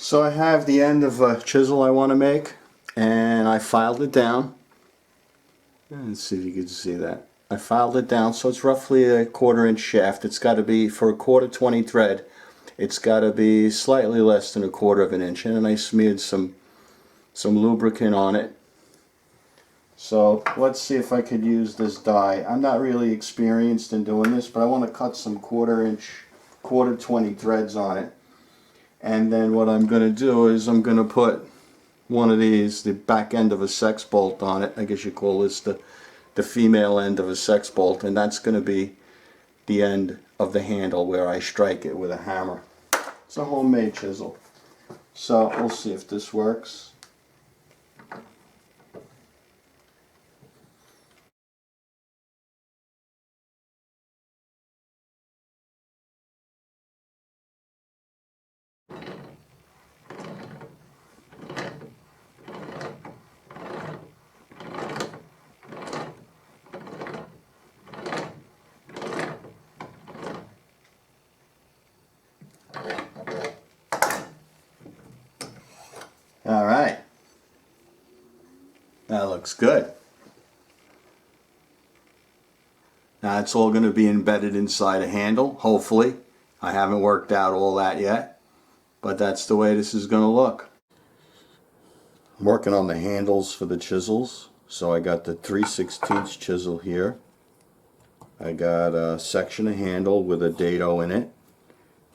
So I have the end of a chisel I want to make, and I filed it down. Let's see if you can see that. I filed it down, so it's roughly a 1/4 inch shaft. It's got to be, for a 1/4 20 thread, it's got to be slightly less than a 1/4 of an inch. And then I smeared some lubricant on it. So let's see if I could use this die. I'm not really experienced in doing this, but I want to cut some 1/4 inch, 1/4 20 threads on it. And then what I'm going to do is I'm going to put one of these, the back end of a sex bolt on it. I guess you call this the female end of a sex bolt, and that's going to be the end of the handle where I strike it with a hammer. It's a homemade chisel. So we'll see if this works. Alright, that looks good. Now it's all going to be embedded inside a handle, hopefully. I haven't worked out all that yet, but that's the way this is going to look. I'm working on the handles for the chisels. So I got the 3/16 chisel here. I got a section of handle with a dado in it,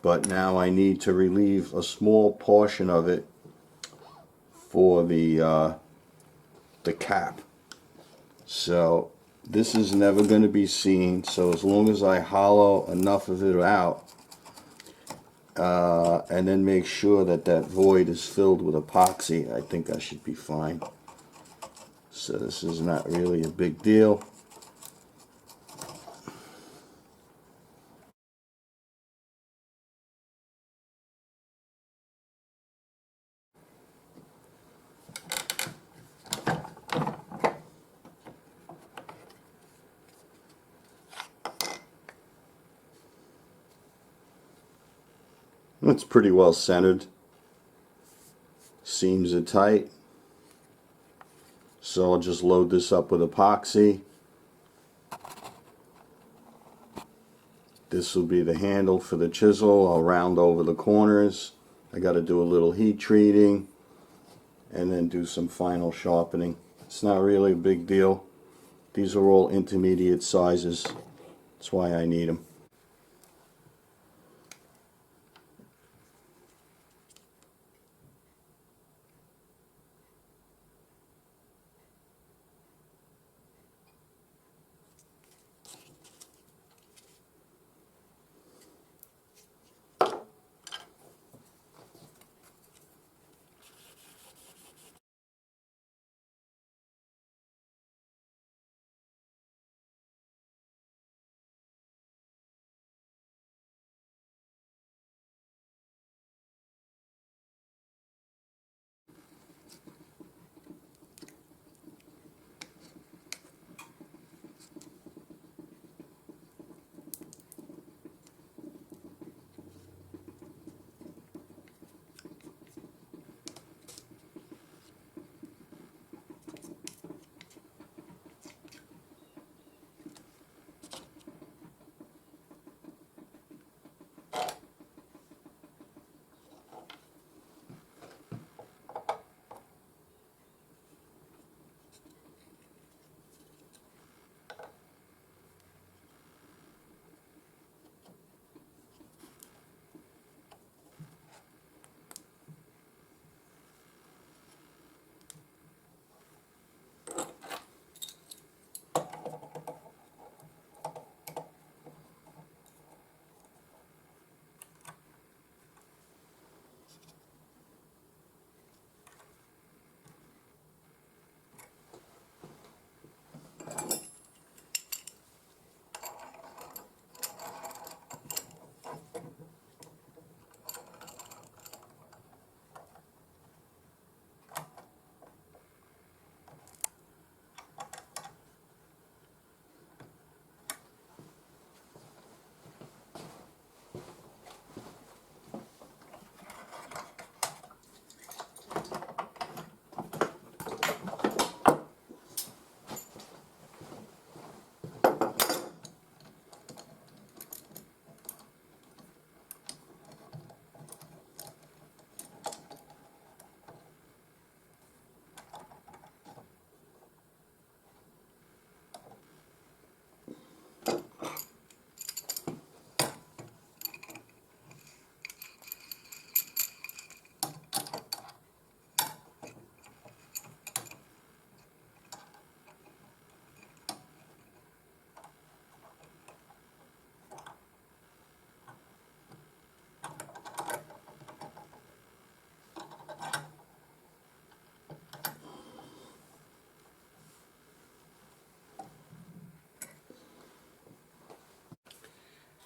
but now I need to relieve a small portion of it for the cap. So this is never going to be seen, so as long as I hollow enough of it out and then make sure that that void is filled with epoxy, I think I should be fine. So this is not really a big deal. It's pretty well centered. Seams are tight. So I'll just load this up with epoxy. This will be the handle for the chisel. I'll round over the corners. I got to do a little heat treating and then do some final sharpening. It's not really a big deal. These are all intermediate sizes. That's why I need them.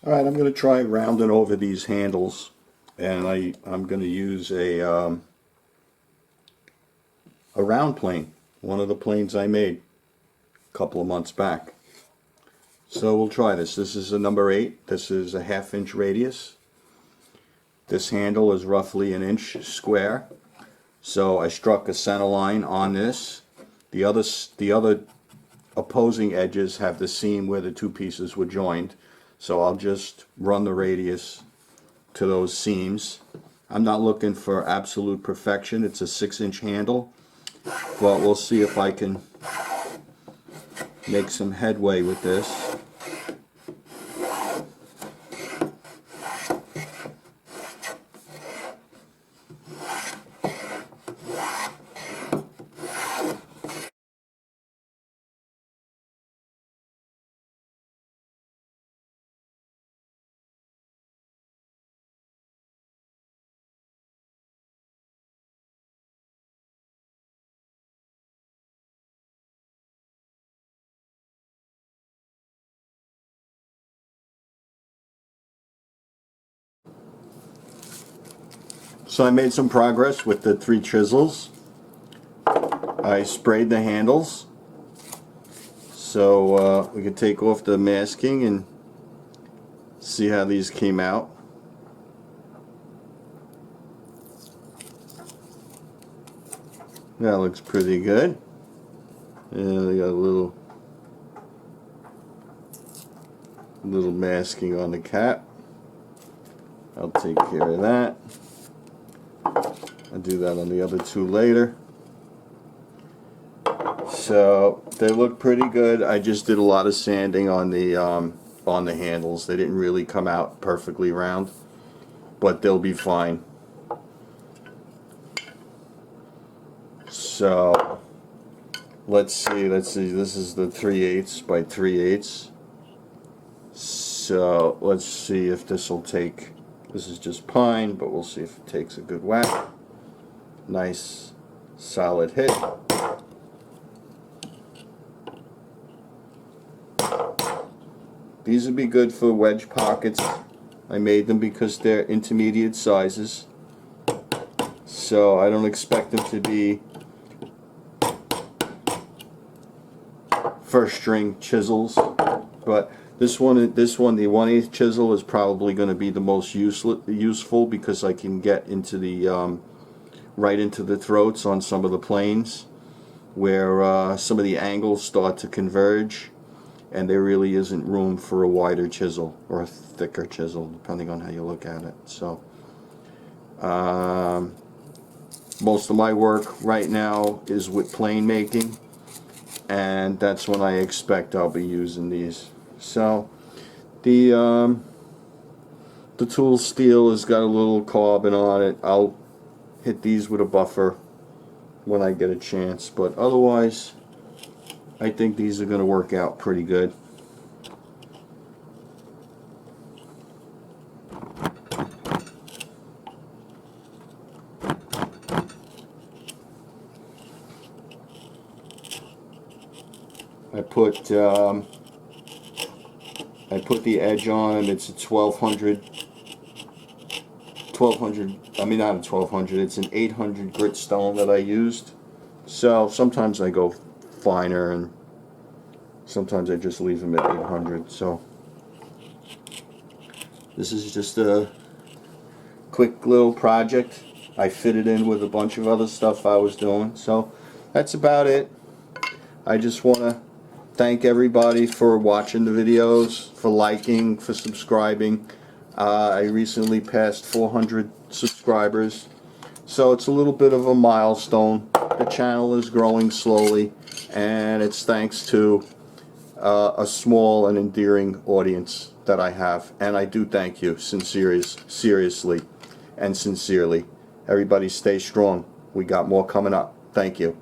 Alright, I'm going to try rounding over these handles, and I'm going to use a round plane, one of the planes I made a couple of months back. So we'll try this. This is a number 8. This is a 1/2 inch radius. This handle is roughly 1 inch square. So I struck a center line on this. The other opposing edges have the seam where the two pieces were joined. So I'll just run the radius to those seams. I'm not looking for absolute perfection. It's a 6-inch handle, but we'll see if I can make some headway with this. So I made some progress with the 3 chisels. I sprayed the handles so we can take off the masking and see how these came out. That looks pretty good. And they got a little masking on the cap. I'll take care of that. I'll do that on the other 2 later. So they look pretty good. I just did a lot of sanding on the handles. They didn't really come out perfectly round, but they'll be fine. So let's see. This is the 3/8 by 3/8. So let's see if this will take. This is just pine, but we'll see if it takes a good whack. Nice solid hit. These would be good for wedge pockets. I made them because they're intermediate sizes, so I don't expect them to be first string chisels. But this one, the 1/8 chisel is probably going to be the most useful because I can get into the right into the throats on some of the planes where some of the angles start to converge, and there really isn't room for a wider chisel or a thicker chisel, depending on how you look at it. So most of my work right now is with plane making, and that's when I expect I'll be using these. So the tool steel has got a little carbon on it. I'll hit these with a buffer when I get a chance, but otherwise I think these are going to work out pretty good. I put the edge on, and it's a 1200. I mean, not a 1200. It's an 800 grit stone that I used. So sometimes I go finer, and sometimes I just leave them at 800. So this is just a quick little project. I fit it in with a bunch of other stuff I was doing. So that's about it. I just want to thank everybody for watching the videos, for liking, for subscribing. I recently passed 400 subscribers, so it's a little bit of a milestone. The channel is growing slowly, and it's thanks to a small and endearing audience that I have, and I do thank you seriously and sincerely. Everybody stay strong. We got more coming up. Thank you.